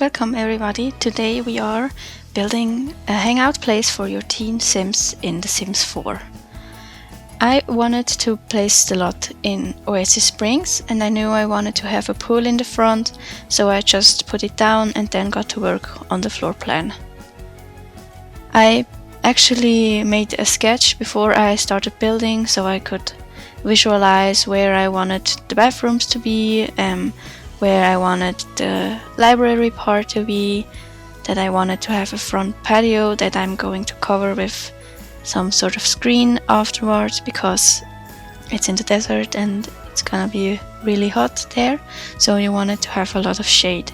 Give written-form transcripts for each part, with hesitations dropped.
Welcome everybody. Today we are building a hangout place for your teen Sims in The Sims 4. I wanted to place the lot in Oasis Springs and I knew I wanted to have a pool in the front, so I just put it down and then got to work on the floor plan. I actually made a sketch before I started building so I could visualize where I wanted the bathrooms to be, where I wanted the library part to be, that I wanted to have a front patio that I'm going to cover with some sort of screen afterwards because it's in the desert and it's gonna be really hot there, so you wanted to have a lot of shade.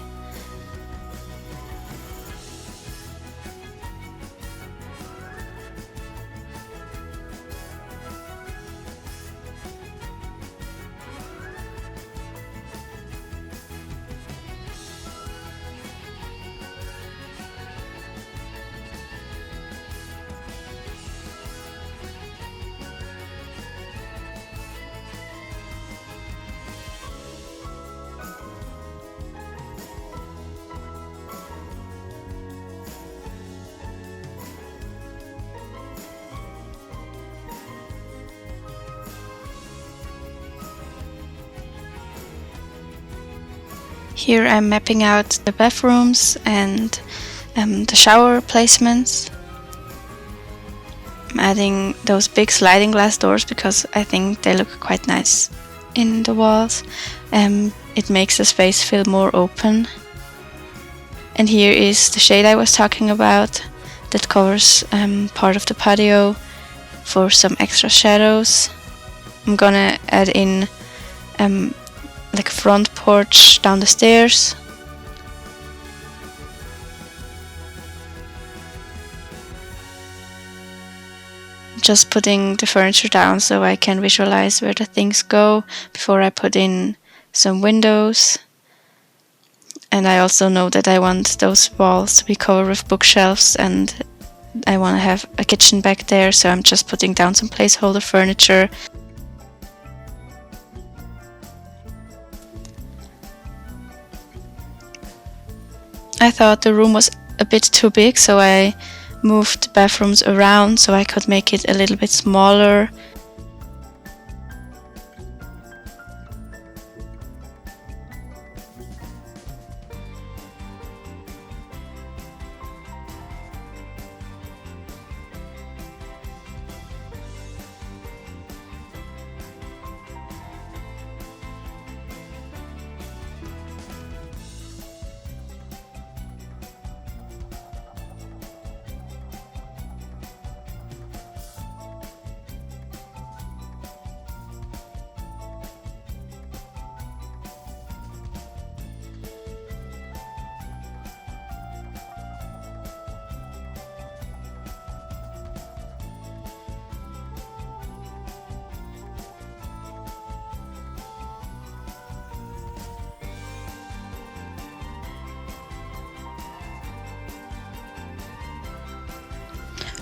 Here I'm mapping out the bathrooms and the shower placements. I'm adding those big sliding glass doors because I think they look quite nice in the walls. It makes the space feel more open. And here is the shade I was talking about that covers part of the patio for some extra shadows. I'm gonna add in like a front porch down the stairs. Just putting the furniture down so I can visualize where the things go before I put in some windows. And I also know that I want those walls to be covered with bookshelves and I want to have a kitchen back there, so I'm just putting down some placeholder furniture. I thought the room was a bit too big, so I moved the bathrooms around so I could make it a little bit smaller.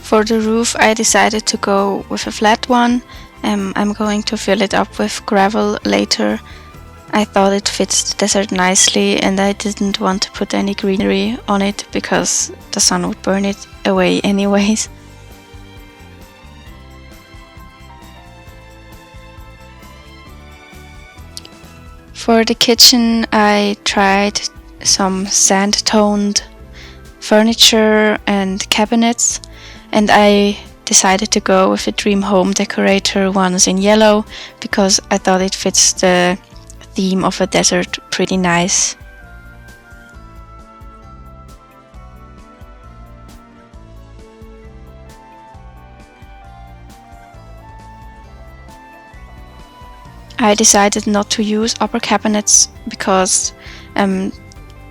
For the roof I decided to go with a flat one. I'm going to fill it up with gravel later. I thought it fits the desert nicely and I didn't want to put any greenery on it because the sun would burn it away anyways. For the kitchen I tried some sand-toned furniture and cabinets, and I decided to go with the Dream Home Decorator ones in yellow because I thought it fits the theme of a desert pretty nice. I decided not to use upper cabinets because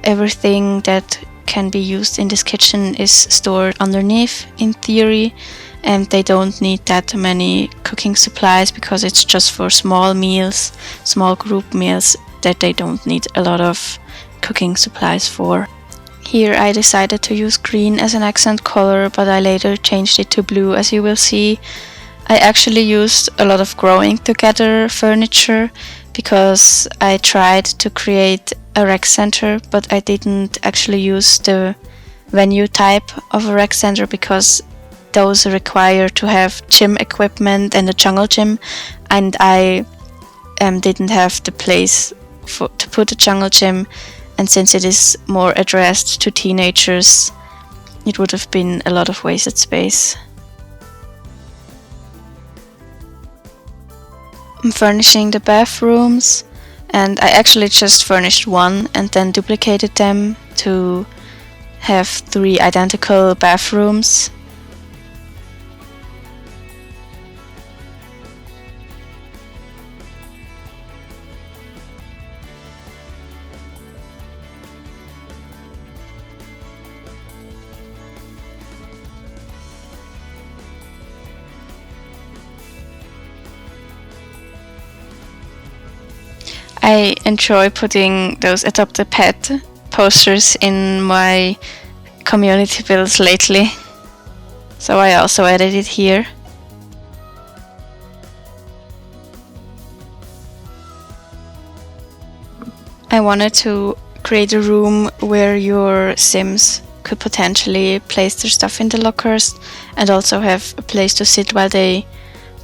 everything that can be used in this kitchen is stored underneath in theory, and they don't need that many cooking supplies because it's just for small meals, small group meals that they don't need a lot of cooking supplies for. Here I decided to use green as an accent color, but I later changed it to blue, as you will see. I actually used a lot of growing together furniture because I tried to create a rec center, but I didn't actually use the venue type of a rec center because those require to have gym equipment and a jungle gym, and I didn't have the place to put a jungle gym, and since it is more addressed to teenagers, it would have been a lot of wasted space. I'm furnishing the bathrooms, and I actually just furnished one and then duplicated them to have 3 identical bathrooms. I enjoy putting those Adopt a Pet posters in my community builds lately, so I also added it here. I wanted to create a room where your Sims could potentially place their stuff in the lockers and also have a place to sit while they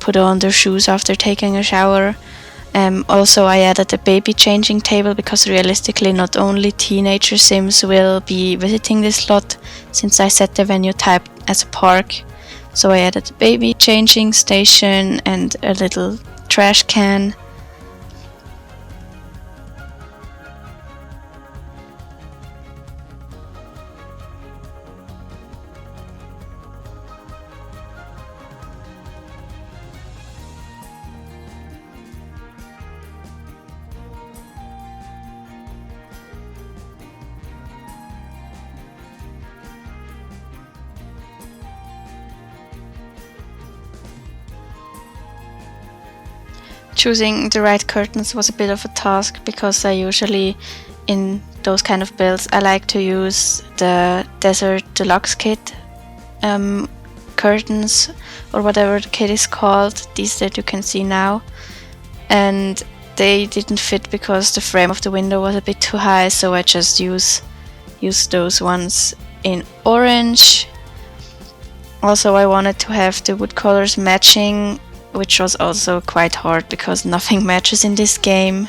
put on their shoes after taking a shower. Also, I added a baby changing table because realistically not only teenager Sims will be visiting this lot, since I set the venue type as a park. So I added a baby changing station and a little trash can. Choosing the right curtains was a bit of a task because I usually, in those kind of builds, I like to use the Desert Deluxe Kit curtains, or whatever the kit is called, these that you can see now. And they didn't fit because the frame of the window was a bit too high, so I just used those ones in orange. Also, I wanted to have the wood colors matching, which was also quite hard because nothing matches in this game.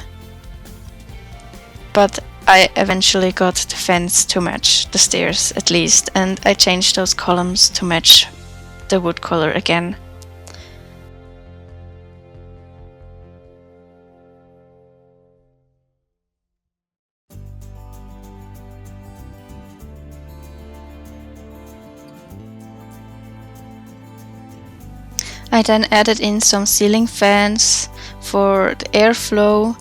But I eventually got the fence to match the stairs at least, and I changed those columns to match the wood color again. I then added in some ceiling fans for the airflow,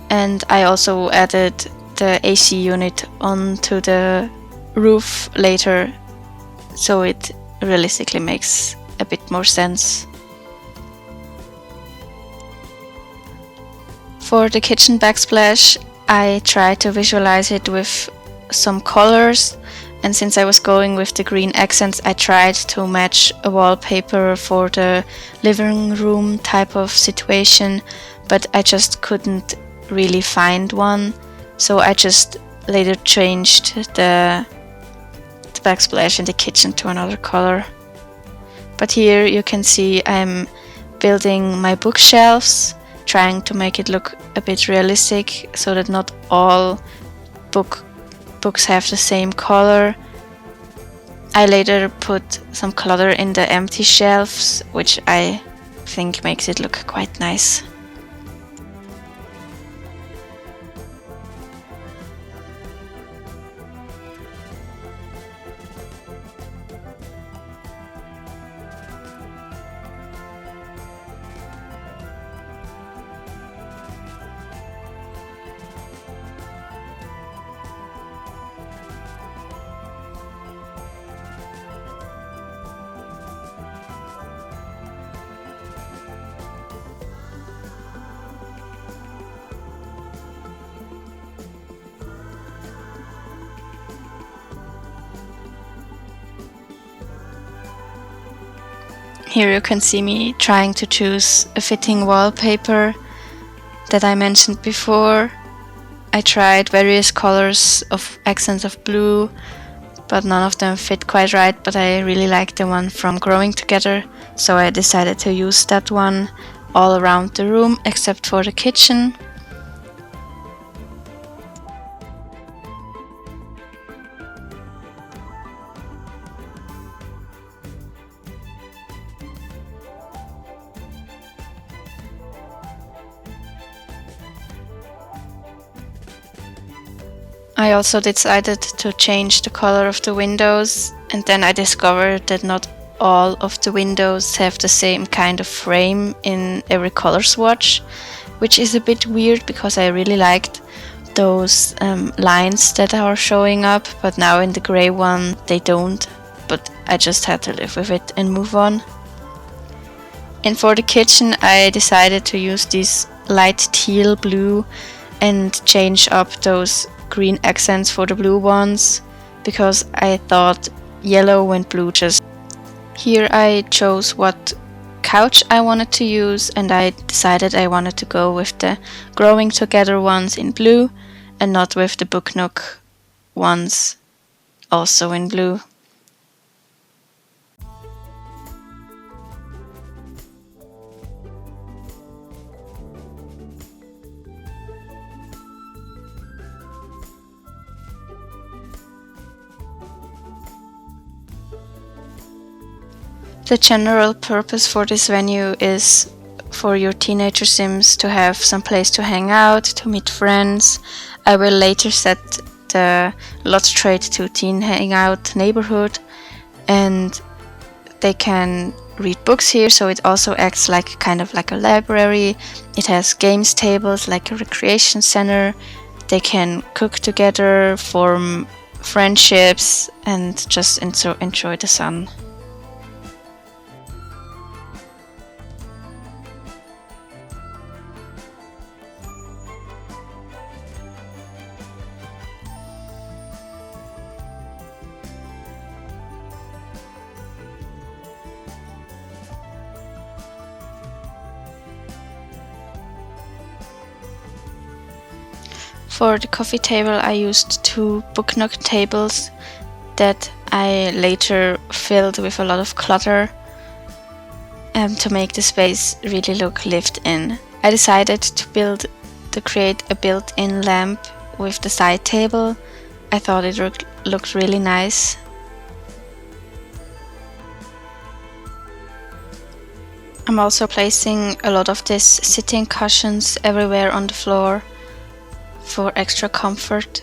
and I also added the AC unit onto the roof later, so it realistically makes a bit more sense. For the kitchen backsplash, I tried to visualize it with some colors, and since I was going with the green accents, I tried to match a wallpaper for the living room type of situation, but I just couldn't really find one, so I just later changed the backsplash in the kitchen to another color. But here you can see I'm building my bookshelves, trying to make it look a bit realistic so that not all books have the same color. I later put some color in the empty shelves, which I think makes it look quite nice. Here you can see me trying to choose a fitting wallpaper that I mentioned before, I tried various colors of accents of blue, but none of them fit quite right, but I really liked the one from Growing Together, so I decided to use that one all around the room except for the kitchen. I also decided to change the color of the windows, and then I discovered that not all of the windows have the same kind of frame in every color swatch, which is a bit weird because I really liked those lines that are showing up, but now in the gray one they don't, but I just had to live with it and move on. And for the kitchen I decided to use this light teal blue and change up those green accents for the blue ones, because I thought yellow and blue just... Here I chose what couch I wanted to use, and I decided I wanted to go with the Growing Together ones in blue and not with the Book Nook ones also in blue. The general purpose for this venue is for your teenager Sims to have some place to hang out, to meet friends. I will later set the lot trade to Teen Hangout neighborhood, and they can read books here, so it also acts like kind of like a library. It has games tables like a recreation center. They can cook together, form friendships, and just enjoy the sun. For the coffee table I used 2 Book Nook tables that I later filled with a lot of clutter to make the space really look lived in. I decided to create a built-in lamp with the side table. I thought it looked really nice. I'm also placing a lot of these sitting cushions everywhere on the floor for extra comfort.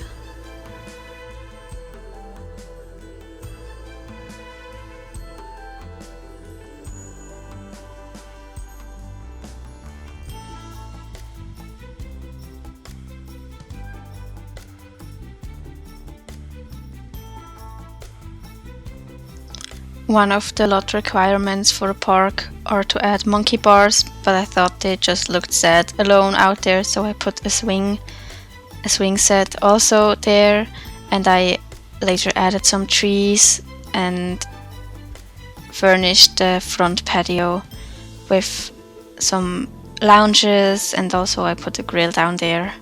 One of the lot requirements for a park are to add monkey bars, but I thought they just looked sad alone out there, so I put a swing set also there, and I later added some trees and furnished the front patio with some lounges, and also I put a grill down there.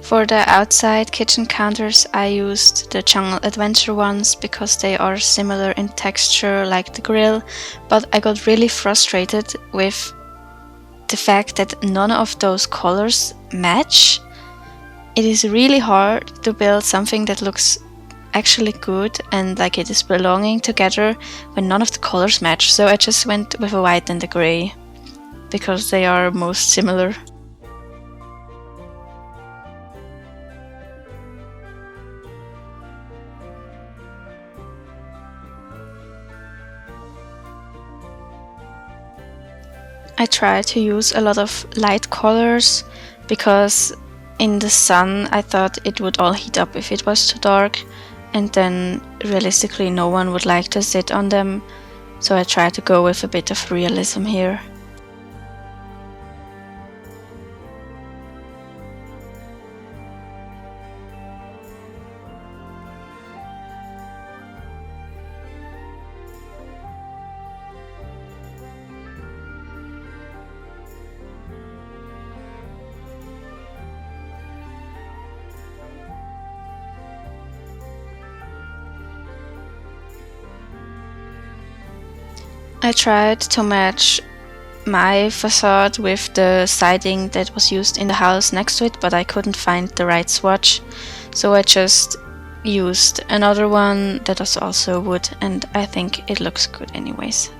For the outside kitchen counters, I used the Jungle Adventure ones because they are similar in texture like the grill, but I got really frustrated with the fact that none of those colors match. It is really hard to build something that looks actually good and like it is belonging together when none of the colors match, so I just went with a white and a grey because they are most similar. I try to use a lot of light colors because in the sun I thought it would all heat up if it was too dark, and then realistically no one would like to sit on them, so I try to go with a bit of realism here. I tried to match my facade with the siding that was used in the house next to it, but I couldn't find the right swatch, so I just used another one that was also wood, and I think it looks good anyways.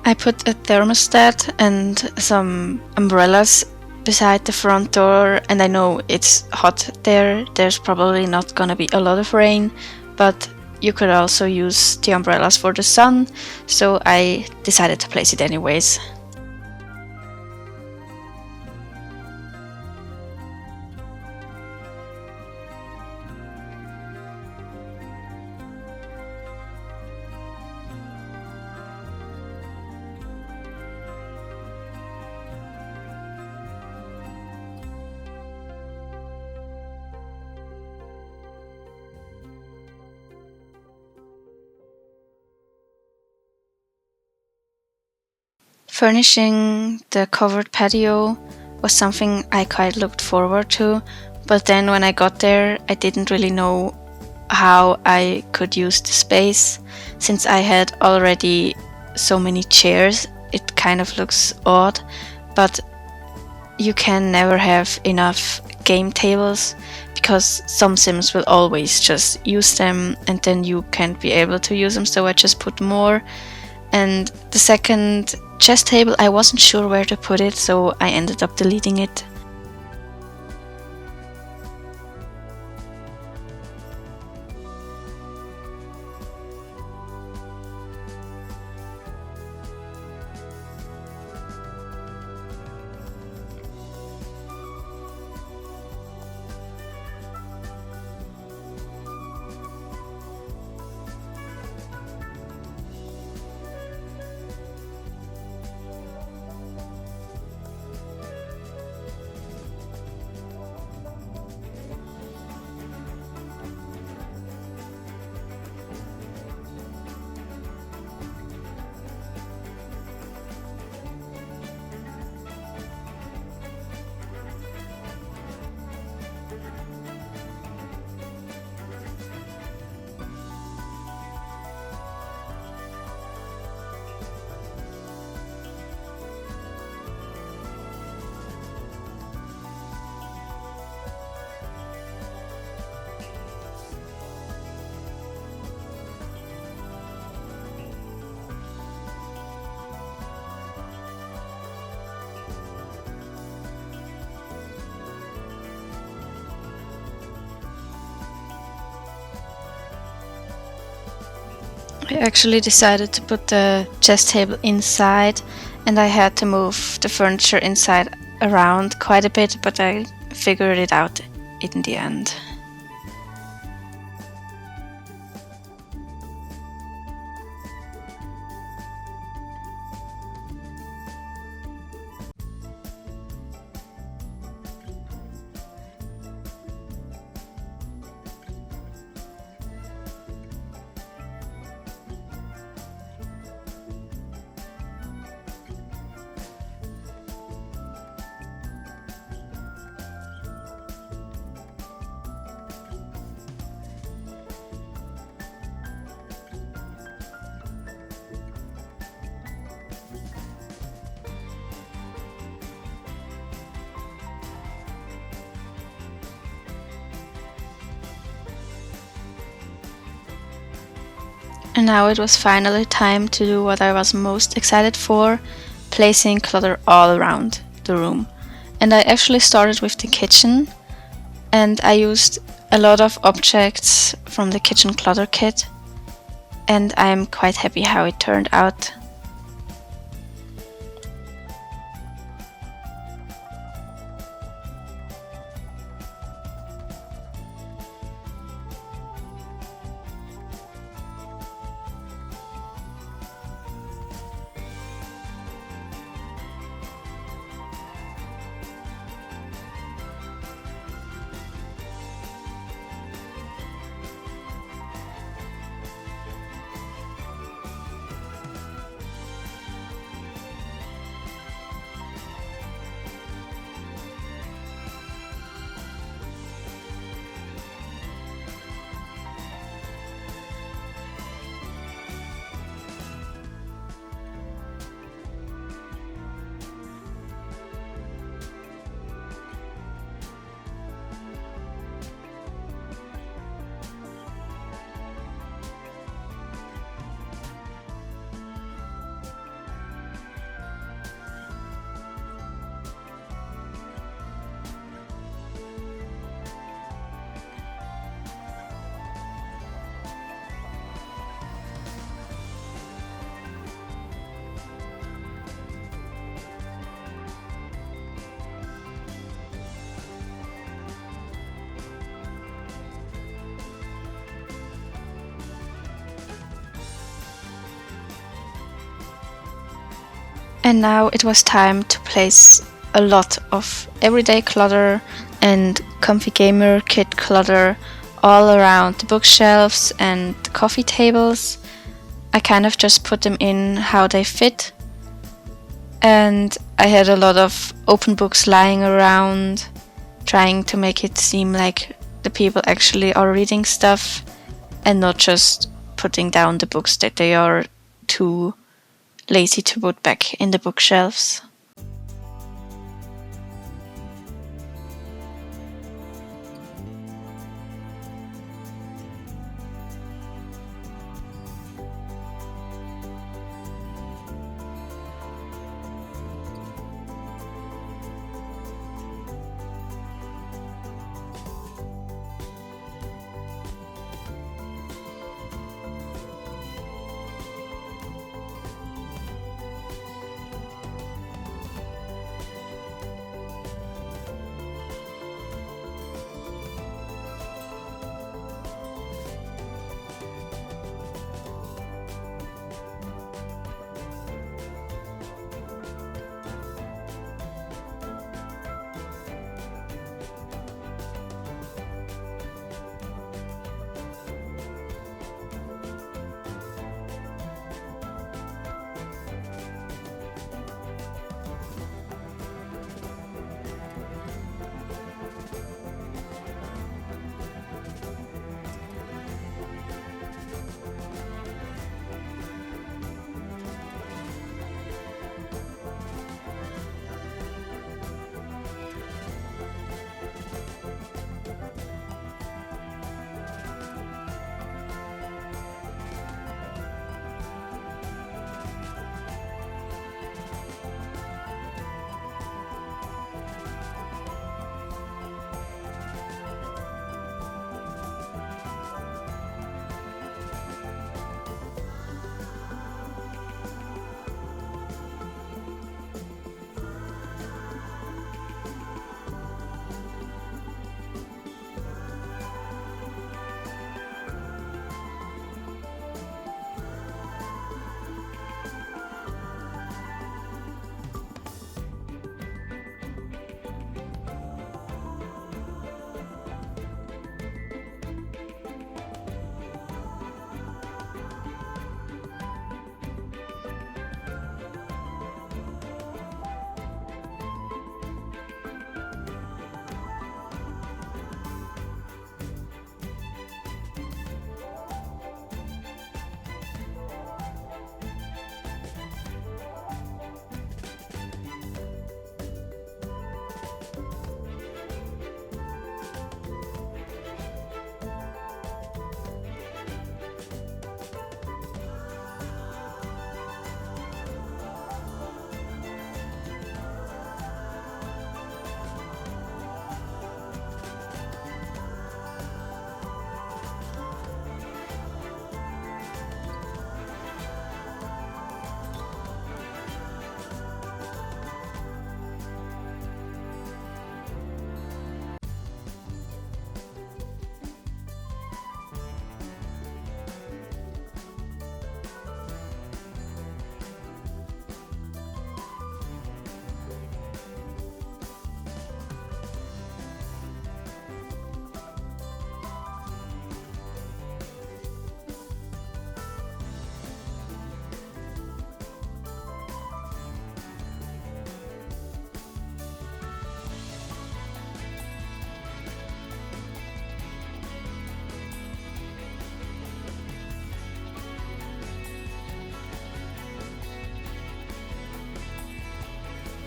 I put a thermostat and some umbrellas beside the front door, and I know it's hot there. There's probably not gonna be a lot of rain, but you could also use the umbrellas for the sun, so I decided to place it anyways. Furnishing the covered patio was something I quite looked forward to, but then when I got there, I didn't really know how I could use the space. Since I had already so many chairs, it kind of looks odd, but you can never have enough game tables because some Sims will always just use them and then you can't be able to use them, so I just put more. And the second chess table, I wasn't sure where to put it, so I ended up deleting it. I actually decided to put the chess table inside, and I had to move the furniture inside around quite a bit, but I figured it out in the end. And now it was finally time to do what I was most excited for, placing clutter all around the room. And I actually started with the kitchen, and I used a lot of objects from the kitchen clutter kit, and I'm quite happy how it turned out. And now it was time to place a lot of everyday clutter and comfy gamer kit clutter all around the bookshelves and the coffee tables. I kind of just put them in how they fit, and I had a lot of open books lying around, trying to make it seem like the people actually are reading stuff and not just putting down the books that they are too lazy to put back in the bookshelves.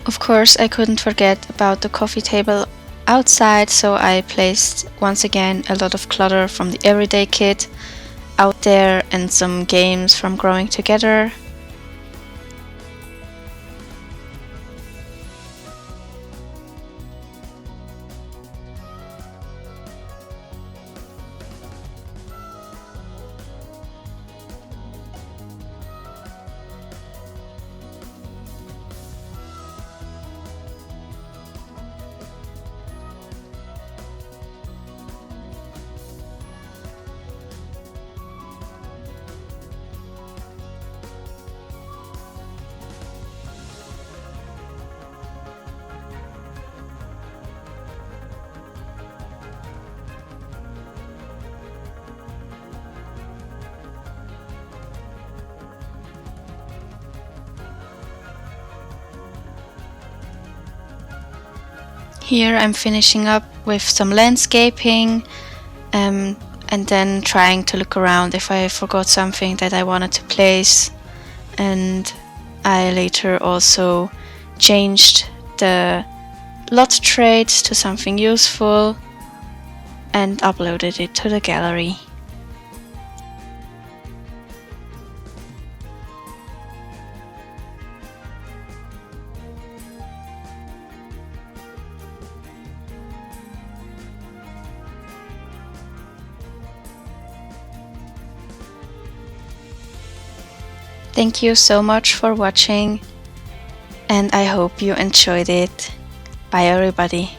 Of course, I couldn't forget about the coffee table outside, so I placed once again a lot of clutter from the everyday kit out there and some games from Growing Together. Here I'm finishing up with some landscaping and then trying to look around if I forgot something that I wanted to place. And I later also changed the lot traits to something useful and uploaded it to the gallery. Thank you so much for watching, and I hope you enjoyed it. Bye everybody.